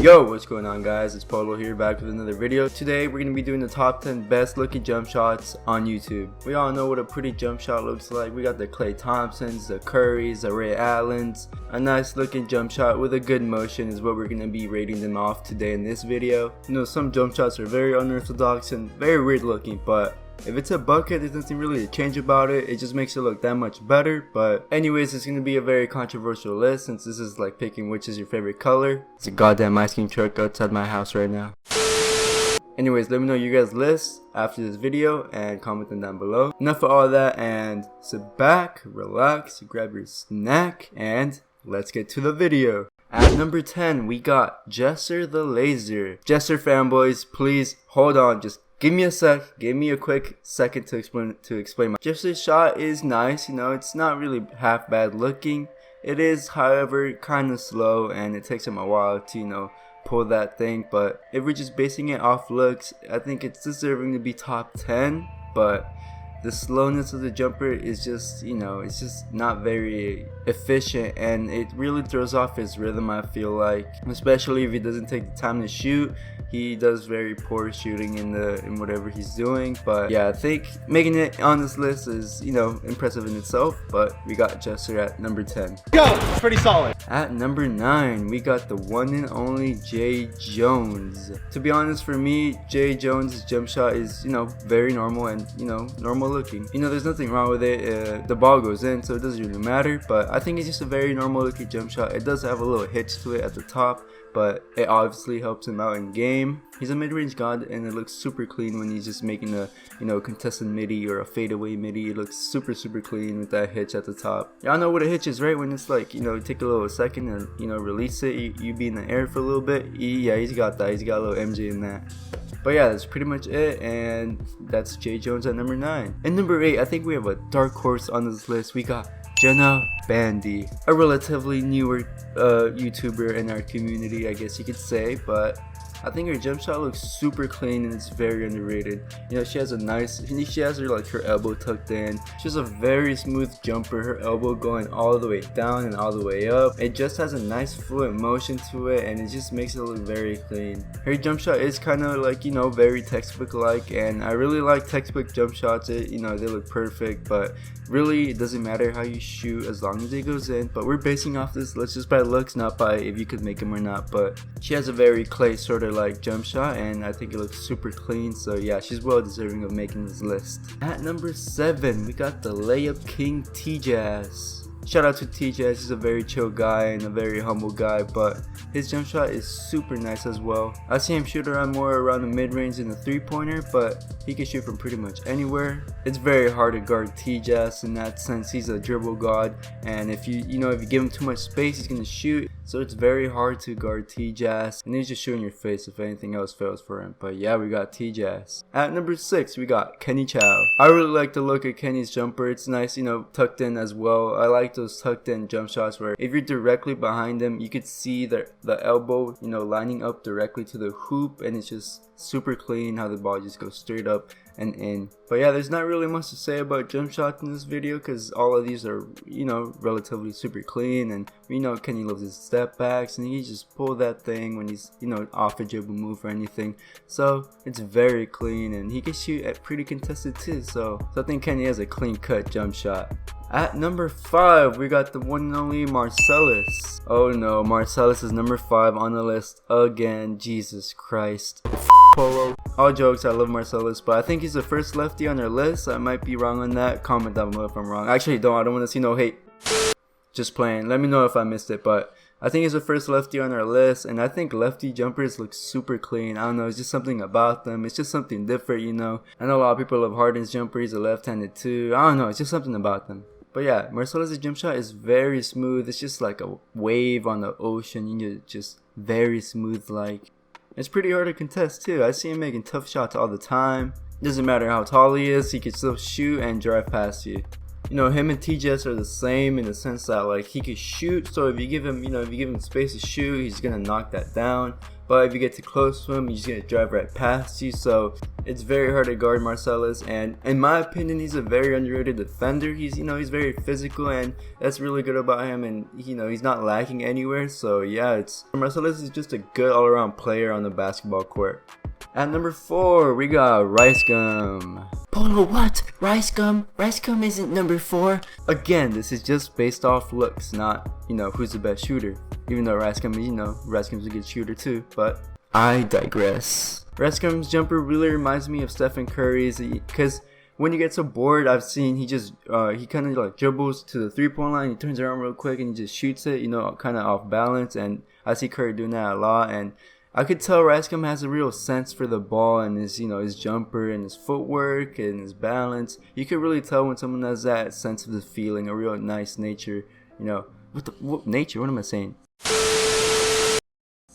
Yo, what's going on guys? It's Polo here, back with another video. Today we're going to be doing the top 10 best looking jump shots on YouTube. We all know what a pretty jump shot looks like. We got the Klay Thompsons, the Currys, the Ray Allens. A nice looking jump shot with a good motion is what we're going to be rating them off today in this video. You know, some jump shots are very unorthodox and very weird looking, but if it's a bucket, there's nothing really to change about it. It just makes it look that much better. But anyways, it's going to be a very controversial list since this is like picking which is your favorite color. It's a goddamn ice cream truck outside my house right now. Anyways, let me know your guys' lists after this video and comment them down below. Enough of all that, and sit back, relax, grab your snack, and let's get to the video. At number 10, we got Jesser the Laser. Jesser fanboys, please hold on, just give me a sec, give me a quick second to explain my Jesser's shot is nice, you know, it's not really half bad looking. It is, however, kind of slow and it takes him a while to, you know, pull that thing. But if we're just basing it off looks, I think it's deserving to be top 10. But the slowness of the jumper is just, you know, it's just not very efficient and it really throws off his rhythm, I feel like. Especially if he doesn't take the time to shoot. He does very poor shooting in whatever he's doing. But yeah, I think making it on this list is, you know, impressive in itself. But we got Jesser at number 10. Go! Pretty solid. At number 9, we got the one and only Jay Jones. To be honest, for me, Jay Jones' jump shot is, you know, very normal and, you know, normal looking. You know, there's nothing wrong with it. The ball goes in, so it doesn't really matter. But I think it's just a very normal looking jump shot. It does have a little hitch to it at the top, but it obviously helps him out in game. He's a mid-range god and it looks super clean when he's just making a, you know, contested midi or a fadeaway midi. It looks super clean with that hitch at the top. Y'all know what a hitch is, right? When it's like, you know, take a little second and, you know, release it, you be in the air for a little bit. Yeah, he's got that. He's got a little MJ in that. But yeah, that's pretty much it, and that's Jay Jones at number 9. And number 8, I think we have a dark horse on this list. We got Jenna Bandy, a relatively newer YouTuber in our community, I guess you could say, but I think her jump shot looks super clean and it's very underrated. You know, she has her elbow tucked in. She has a very smooth jumper, her elbow going all the way down and all the way up. It just has a nice fluid motion to it and it just makes it look very clean. Her jump shot is kind of like, you know, very textbook like, and I really like textbook jump shots. You know, they look perfect, but really it doesn't matter how you shoot as long as it goes in. But we're basing off this list just by looks, not by if you could make them or not. But she has a very Klay sort of like jump shot and I think it looks super clean, so yeah, she's well deserving of making this list. At number 7, we got the layup king T-Jazz. Shout out to T-Jazz, he's a very chill guy and a very humble guy, but his jump shot is super nice as well. I see him shoot more around the mid-range than the 3-pointer, but he can shoot from pretty much anywhere. It's very hard to guard T-Jazz in that sense. He's a dribble god, and if you give him too much space, he's gonna shoot. So it's very hard to guard T-Jazz, and he's just shooting your face if anything else fails for him. But yeah, we got T-Jazz. At number 6, we got Kenny Chow. I really like the look of Kenny's jumper. It's nice, you know, tucked in as well. I like those tucked in jump shots where if you're directly behind him, you could see the elbow, you know, lining up directly to the hoop, and it's just super clean how the ball just goes straight up and in. But yeah, there's not really much to say about jump shots in this video because all of these are, you know, relatively super clean, and we know Kenny loves his step backs and he just pull that thing when he's, you know, off a dribble move or anything. So it's very clean and he can shoot at pretty contested too, so I think Kenny has a clean cut jump shot. At number 5, we got the one and only Marcellus. Oh no, Marcellus is number 5 on the list again. Jesus Christ. Polo. All jokes, I love Marcellus, but I think he's the first lefty on our list. I might be wrong on that. Comment down below if I'm wrong. Actually, I don't want to see no hate. Just playing. Let me know if I missed it, but I think he's the first lefty on our list, and I think lefty jumpers look super clean. I don't know, it's just something about them. It's just something different, you know. I know a lot of people love Harden's jumper. He's a left-handed too. I don't know, it's just something about them. But yeah, Marcellus' jump shot is very smooth. It's just like a wave on the ocean. You know, just very smooth like. It's pretty hard to contest too. I see him making tough shots all the time. Doesn't matter how tall he is, he can still shoot and drive past you. You know, him and T-Jazz are the same in the sense that like he can shoot, so if you give him space to shoot, he's gonna knock that down. But if you get too close to him, he's gonna drive right past you. So It's very hard to guard Marcellus, and in my opinion, he's a very underrated defender. He's he's very physical, and that's really good about him. And he's not lacking anywhere. So yeah, Marcellus is just a good all-around player on the basketball court. At number 4, we got Rice Gum. Polo, what? Rice Gum? Rice Gum isn't number 4. Again, this is just based off looks, not who's the best shooter. Even though Rice Gum, Rice Gum's a good shooter too, but I digress. Rice Gum's jumper really reminds me of Stephen Curry's, because when he gets so bored, I've seen he kind of like dribbles to the 3-point line, he turns around real quick and he just shoots it, kind of off balance, and I see Curry doing that a lot, and I could tell Rice Gum has a real sense for the ball and his jumper and his footwork and his balance. You could really tell when someone has that sense of the feeling, a real nice nature, what nature, what am I saying?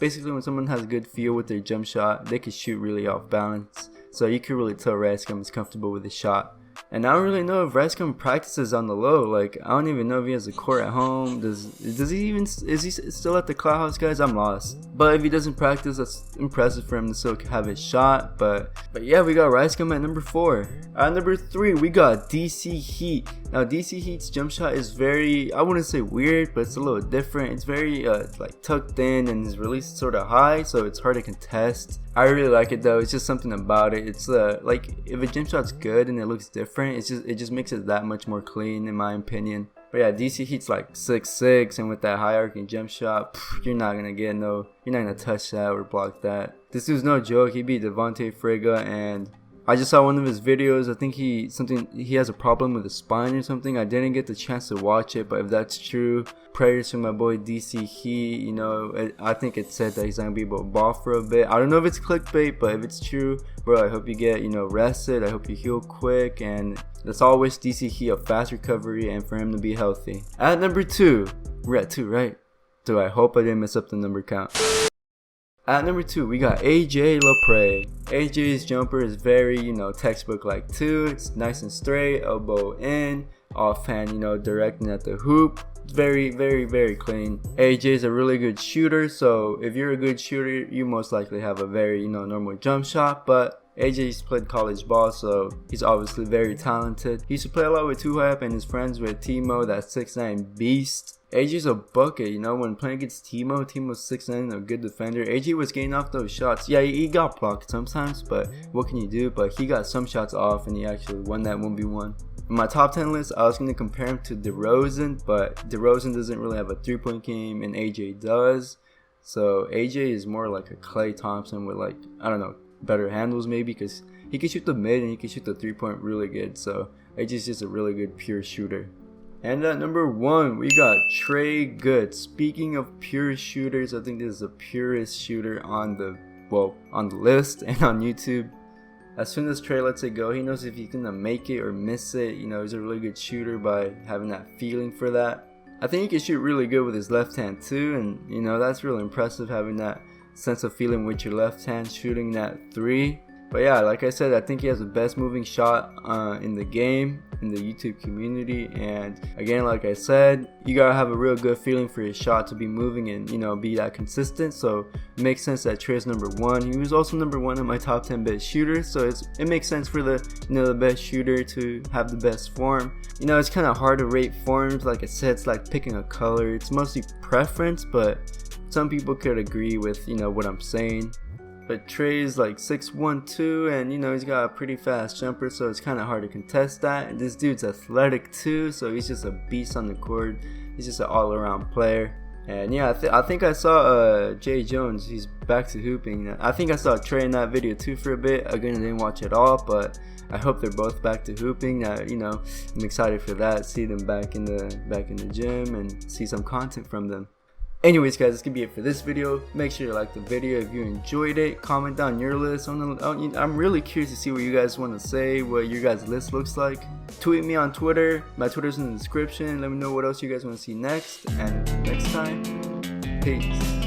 Basically, when someone has a good feel with their jump shot, they can shoot really off balance. So you can really tell Rice Gum is comfortable with his shot. And I don't really know if Rice Gum practices on the low. Like, I don't even know if he has a court at home. Is he still at the Cloud House, guys? I'm lost. But if he doesn't practice, that's impressive for him to still have his shot. But yeah, we got Rice Gum at number 4. At number 3, we got DC Heat. Now, DC Heat's jump shot is very, I wouldn't say weird, but it's a little different. It's very like tucked in, and his release is sort of high, so it's hard to contest. I really like it though. It's just something about it. It's like if a jump shot's good and it looks different, it just makes it that much more clean, in my opinion. But yeah, DC Heat's like 6'6", and with that high arcing jump shot, you're not gonna touch that or block that. This dude's no joke. He beat Devontae Friga, and I just saw one of his videos. I think he has a problem with his spine or something. I didn't get the chance to watch it, but if that's true, prayers to my boy DC Heat. I think it said that he's not gonna be able to ball for a bit. I don't know if it's clickbait, but if it's true, bro, I hope you get rested. I hope you heal quick, and let's all wish DC Heat a fast recovery and for him to be healthy. At number 2, we're at 2, right? So I hope I didn't mess up the number count. At number 2, we got AJ Lepre. AJ's jumper is very, textbook like too. It's nice and straight, elbow in, offhand, directing at the hoop. It's very, very, very clean. AJ is a really good shooter, so if you're a good shooter, you most likely have a very, normal jump shot, but AJ's played college ball, so he's obviously very talented. He used to play a lot with 2Hype and his friends with Timo, that 6'9" beast. AJ's a bucket, when playing against Timo's 6'9", a good defender. AJ was getting off those shots. Yeah, he got blocked sometimes, but what can you do? But he got some shots off, and he actually won that 1v1. In my top 10 list, I was going to compare him to DeRozan, but DeRozan doesn't really have a 3-point game, and AJ does. So AJ is more like a Klay Thompson with, like, I don't know, better handles maybe, because he can shoot the mid and he can shoot the 3-point really good. So AJ's just a really good pure shooter. And at number 1, we got Trey Good. Speaking of pure shooters, I think this is the purest shooter on the list and on YouTube. As soon as Trey lets it go, he knows if he's gonna make it or miss it. He's a really good shooter by having that feeling for that. I think he can shoot really good with his left hand too, and that's really impressive, having that sense of feeling with your left hand shooting that 3. But yeah, like I said, I think he has the best moving shot in the game, in the YouTube community. And again, like I said, you gotta have a real good feeling for your shot to be moving and be that consistent. So it makes sense that Trey's number 1. He was also number 1 in my top 10 best shooters. So it makes sense for the the best shooter to have the best form. It's kind of hard to rate forms. Like I said, it's like picking a color. It's mostly preference, but some people could agree with what I'm saying. But Trey's like 6'1", 2, and he's got a pretty fast jumper, so it's kind of hard to contest that. And this dude's athletic too, so he's just a beast on the court. He's just an all-around player. And yeah, I think I saw Jay Jones. He's back to hooping. I think I saw Trey in that video too for a bit. Again, I didn't watch it all, but I hope they're both back to hooping. I'm excited for that. See them back in the gym and see some content from them. Anyways, guys, that's gonna be it for this video. Make sure you like the video if you enjoyed it. Comment down your list. I'm really curious to see what you guys want to say, what your guys' list looks like. Tweet me on Twitter. My Twitter's in the description. Let me know what else you guys want to see next. And next time, peace.